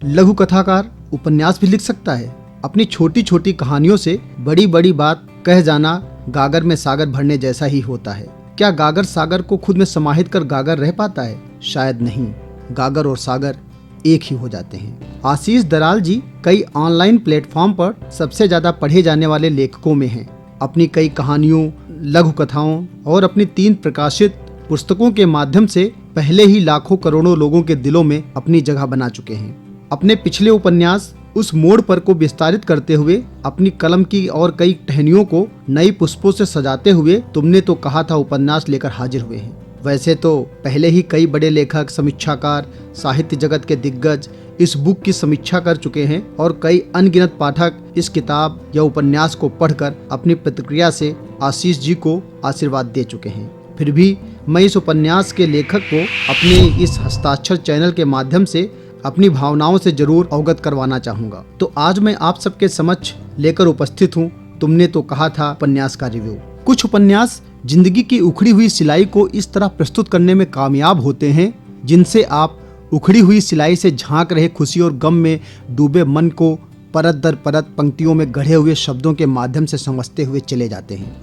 लघु कथाकार उपन्यास भी लिख सकता है। अपनी छोटी छोटी कहानियों से बड़ी बड़ी बात कह जाना गागर में सागर भरने जैसा ही होता है। क्या गागर सागर को खुद में समाहित कर गागर रह पाता है? शायद नहीं। गागर और सागर एक ही हो जाते हैं। आशीष दराल जी कई ऑनलाइन प्लेटफॉर्म पर सबसे ज्यादा पढ़े जाने वाले लेखकों में हैं। अपनी कई कहानियों, लघु कथाओं और अपनी 3 प्रकाशित पुस्तकों के माध्यम से पहले ही लाखों करोड़ों लोगों के दिलों में अपनी जगह बना चुके हैं। अपने पिछले उपन्यास उस मोड़ पर को विस्तारित करते हुए अपनी कलम की और कई टहनियों को नई पुष्पों से सजाते हुए तुमने तो कहा था उपन्यास लेकर हाजिर हुए हैं। वैसे तो पहले ही कई बड़े लेखक, समीक्षाकार, साहित्य जगत के दिग्गज इस बुक की समीक्षा कर चुके हैं और कई अनगिनत पाठक इस किताब या उपन्यास को पढ़कर अपनी प्रतिक्रिया से आशीष जी को आशीर्वाद दे चुके हैं। फिर भी मैं इस उपन्यास के लेखक को अपने इस हस्ताक्षर चैनल के माध्यम से अपनी भावनाओं से जरूर अवगत करवाना चाहूँगा। तो आज मैं आप सबके समक्ष लेकर उपस्थित हूँ तुमने तो कहा था उपन्यास का रिव्यू। कुछ उपन्यास जिंदगी की उखड़ी हुई सिलाई को इस तरह प्रस्तुत करने में कामयाब होते हैं जिनसे आप उखड़ी हुई सिलाई से झांक रहे खुशी और गम में डूबे मन को परत दर परत पंक्तियों में गढ़े हुए शब्दों के माध्यम से समझते हुए चले जाते हैं।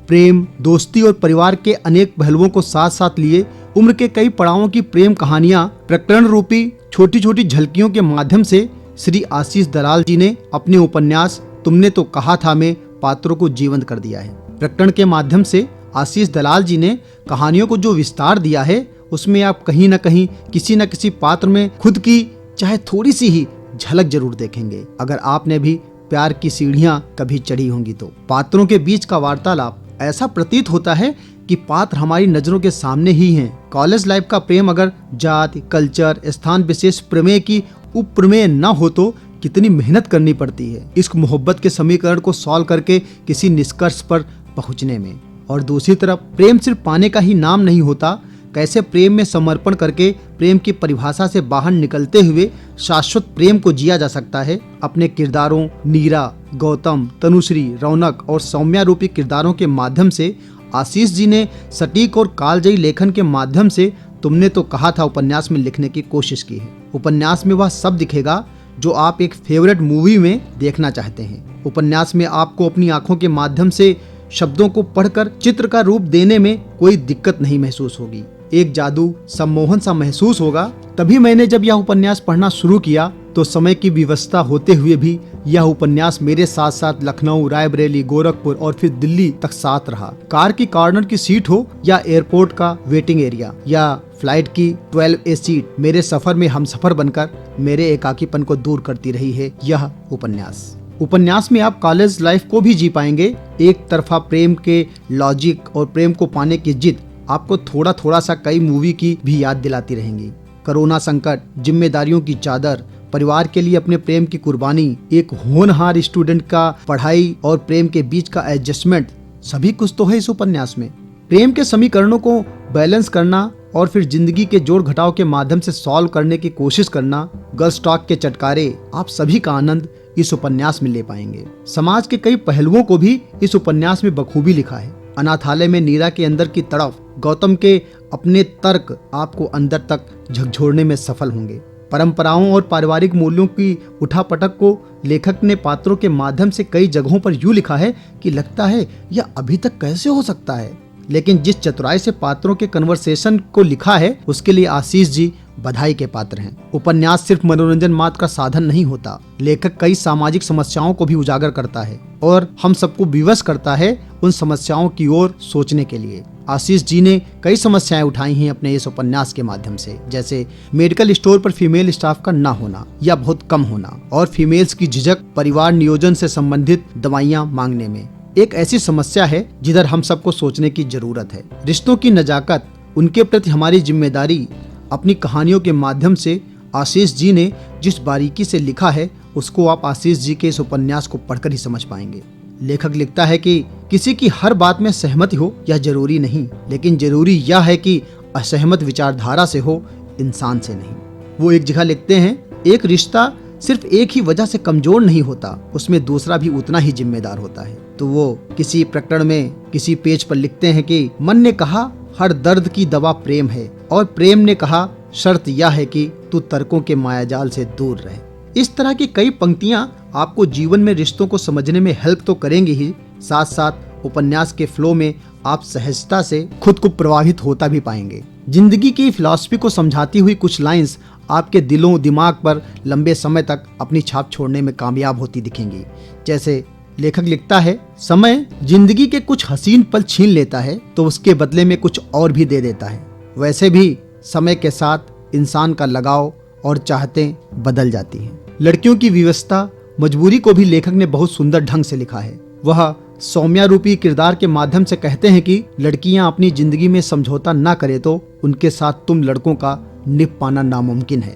प्रेम, दोस्ती और परिवार के अनेक पहलुओं को साथ साथ लिए उम्र के कई पड़ावों की प्रेम कहानियां प्रकरण रूपी छोटी छोटी झलकियों के माध्यम से श्री आशीष दराल जी ने अपने उपन्यास तुमने तो कहा था में पात्रों को जीवंत कर दिया है। प्रकरण के माध्यम से आशीष दलाल जी ने कहानियों को जो विस्तार दिया है उसमें आप कहीं न कहीं किसी न किसी पात्र में खुद की चाहे थोड़ी सी ही झलक जरूर देखेंगे। अगर आपने भी प्यार की सीढ़ियां कभी चढ़ी होंगी तो पात्रों के बीच का वार्तालाप ऐसा प्रतीत होता है कि पात्र हमारी नजरों के सामने ही हैं। कॉलेज लाइफ का प्रेम अगर जाति, कल्चर, स्थान विशेष प्रमेय की उपप्रमेय न हो तो कितनी मेहनत करनी पड़ती है इस मोहब्बत के समीकरण को सॉल्व करके किसी निष्कर्ष पर पहुंचने में। और दूसरी तरफ प्रेम सिर्फ पाने का ही नाम नहीं होता, कैसे प्रेम में समर्पण करके प्रेम की परिभाषा से बाहर निकलते हुए शाश्वत प्रेम को जिया जा सकता है। अपने किरदारों नीरा, गौतम, तनुश्री, रौनक और सौम्या रूपी किरदारों के माध्यम से आशीष जी ने सटीक और कालजयी लेखन के माध्यम से तुमने तो कहा था उपन्यास में लिखने की कोशिश की है। उपन्यास में वह सब दिखेगा जो आप एक फेवरेट मूवी में देखना चाहते हैं। उपन्यास में आपको अपनी आंखों के माध्यम से शब्दों को पढ़कर चित्र का रूप देने में कोई दिक्कत नहीं महसूस होगी। एक जादू, सम्मोहन सा महसूस होगा। तभी मैंने जब यह उपन्यास पढ़ना शुरू किया तो समय की व्यवस्था होते हुए भी यह उपन्यास मेरे साथ साथ लखनऊ, रायबरेली, गोरखपुर और फिर दिल्ली तक साथ रहा। कार की कॉर्नर की सीट हो या एयरपोर्ट का वेटिंग एरिया या फ्लाइट की 12A सीट, मेरे सफर में हमसफर बनकर मेरे एकाकीपन को दूर करती रही है यह उपन्यास। उपन्यास में आप कॉलेज लाइफ को भी जी पाएंगे। एक तरफा प्रेम के लॉजिक और प्रेम को पाने की जिद आपको थोड़ा थोड़ा सा कई मूवी की भी याद दिलाती रहेंगी। कोरोना संकट, जिम्मेदारियों की चादर, परिवार के लिए अपने प्रेम की कुर्बानी, एक होनहार स्टूडेंट का पढ़ाई और प्रेम के बीच का एडजस्टमेंट, सभी कुछ तो है इस उपन्यास में। प्रेम के समीकरणों को बैलेंस करना और फिर जिंदगी के जोड़ घटाव के माध्यम से सॉल्व करने की कोशिश करना, गर्ल्स टॉक के चटकारे, आप सभी का आनंद इस उपन्यास में ले पाएंगे। समाज के कई पहलुओं को भी इस उपन्यास में बखूबी लिखा है। अनाथालय में नीरा के अंदर की तड़फ, गौतम के अपने तर्क आपको अंदर तक झकझोरने में सफल होंगे। परंपराओं और पारिवारिक मूल्यों की उठापटक को लेखक ने पात्रों के माध्यम से कई जगहों पर यूं लिखा है कि लगता है यह अभी तक कैसे हो सकता है। लेकिन जिस चतुराई से पात्रों के कन्वर्सेशन को लिखा है उसके लिए आशीष जी बधाई के पात्र हैं। उपन्यास सिर्फ मनोरंजन मात्र का साधन नहीं होता, लेखक कई सामाजिक समस्याओं को भी उजागर करता है और हम सबको विवश करता है उन समस्याओं की ओर सोचने के लिए। आशीष जी ने कई समस्याएं उठाई हैं अपने इस उपन्यास के माध्यम से, जैसे मेडिकल स्टोर पर फीमेल स्टाफ का न होना या बहुत कम होना और फीमेल्स की झिझक परिवार नियोजन से संबंधित दवाइयां मांगने में। एक ऐसी समस्या है जिधर हम सबको सोचने की जरूरत है। रिश्तों की नजाकत, उनके प्रति हमारी जिम्मेदारी, अपनी कहानियों के माध्यम से आशीष जी ने जिस बारीकी से लिखा है उसको आप आशीष जी के इस उपन्यास को पढ़कर ही समझ पाएंगे। लेखक लिखता है कि किसी की हर बात में सहमति हो यह जरूरी नहीं, लेकिन जरूरी यह है कि असहमत विचारधारा से हो, इंसान से नहीं। वो एक जगह लिखते हैं, एक रिश्ता सिर्फ एक ही वजह से कमजोर नहीं होता, उसमें दूसरा भी उतना ही जिम्मेदार होता है। तो वो किसी प्रकरण में किसी पेज पर लिखते हैं कि मन ने कहा हर दर्द की दवा प्रेम है और प्रेम ने कहा शर्त यह है कि तू तर्कों के मायाजाल से दूर रहे। इस तरह की कई पंक्तियां आपको जीवन में रिश्तों को समझने में हेल्प तो करेंगी ही, साथ साथ उपन्यास के फ्लो में आप सहजता से खुद को प्रभावित होता भी पाएंगे। जिंदगी की फिलॉसफी को समझाती हुई कुछ लाइंस आपके दिलों दिमाग पर लंबे समय तक अपनी छाप छोड़ने में कामयाब होती दिखेंगी। जैसे लेखक लिखता है, समय जिंदगी के कुछ हसीन पल छीन लेता है तो उसके बदले में कुछ और भी दे देता है। वैसे भी समय के साथ इंसान का लगाव और चाहतें बदल जाती हैं। लड़कियों की विवशता मजबूरी को भी लेखक ने बहुत सुंदर ढंग से लिखा है। वह सौम्या रूपी किरदार के माध्यम से कहते हैं कि लड़कियां अपनी जिंदगी में समझौता न करे तो उनके साथ तुम लड़कों का निभ पाना नामुमकिन है।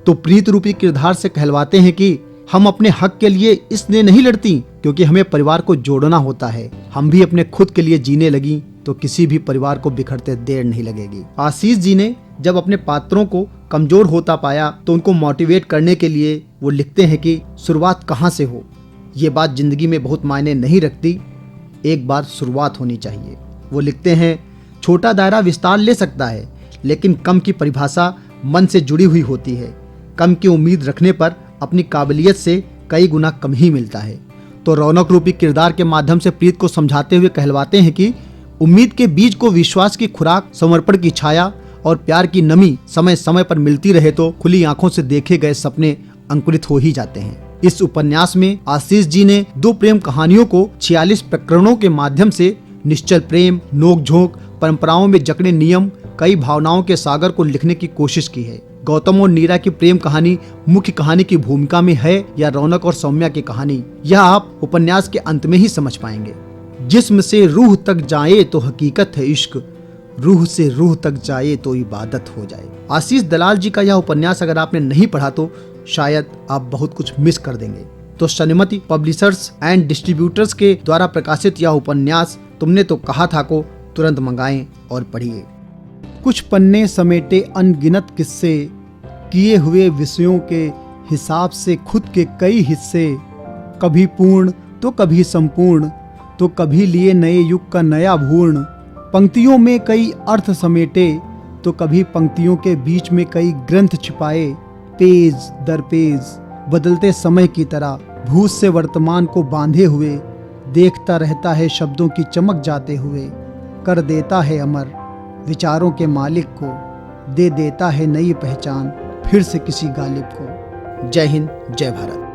तो प्रीत रूपी किरदार से कहलवाते हैं कि हम अपने हक के लिए इसलिए नहीं लड़ती क्योंकि हमें परिवार को जोड़ना होता है। हम भी अपने खुद के लिए जीने लगी तो किसी भी परिवार को बिखरते देर नहीं लगेगी। आशीष जी ने जब अपने पात्रों को कमजोर होता पाया तो उनको मोटिवेट करने के लिए वो लिखते हैं कि शुरुआत कहाँ से हो, ये बात जिंदगी में बहुत मायने नहीं रखती, एक बार शुरुआत होनी चाहिए। वो लिखते हैं, छोटा दायरा विस्तार ले सकता है लेकिन कम की परिभाषा मन से जुड़ी हुई होती है। कम की उम्मीद रखने पर अपनी काबिलियत से कई गुना कम ही मिलता है। तो रौनक रूपी किरदार के माध्यम से प्रीत को समझाते हुए कहलवाते हैं कि उम्मीद के बीज को विश्वास की खुराक, समर्पण की छाया और प्यार की नमी समय समय पर मिलती रहे तो खुली आंखों से देखे गए सपने अंकुरित हो ही जाते हैं। इस उपन्यास में आशीष जी ने 2 प्रेम कहानियों को 46 प्रकरणों के माध्यम से निश्चल प्रेम, नोक-झोंक, परंपराओं में जकड़े नियम, कई भावनाओं के सागर को लिखने की कोशिश की है। गौतम और नीरा की प्रेम कहानी मुख्य कहानी की भूमिका में है या रौनक और सौम्या की कहानी, यह आप उपन्यास के अंत में ही समझ पाएंगे। जिस्म से रूह तक जाए तो हकीकत है इश्क, रूह से रूह तक जाए तो इबादत हो जाए। आशीष दलाल जी का यह उपन्यास अगर आपने नहीं पढ़ा तो शायद आप बहुत कुछ मिस कर देंगे। तो शनिमति पब्लिशर्स एंड डिस्ट्रीब्यूटर्स के द्वारा प्रकाशित यह उपन्यास तुमने तो कहा था को तुरंत मंगाएं और पढ़िए। कुछ पन्ने समेटे अनगिनत किस्से, किए हुए विषयों के हिसाब से खुद के कई हिस्से, कभी पूर्ण तो कभी संपूर्ण, तो कभी लिए नए युग का नया भूर्ण। पंक्तियों में कई अर्थ समेटे तो कभी पंक्तियों के बीच में कई ग्रंथ छिपाए। पेज दर पेज बदलते समय की तरह भूत से वर्तमान को बांधे हुए, देखता रहता है शब्दों की चमक जाते हुए, कर देता है अमर विचारों के मालिक को, दे देता है नई पहचान फिर से किसी गालिब को। जय हिंद, जय भारत।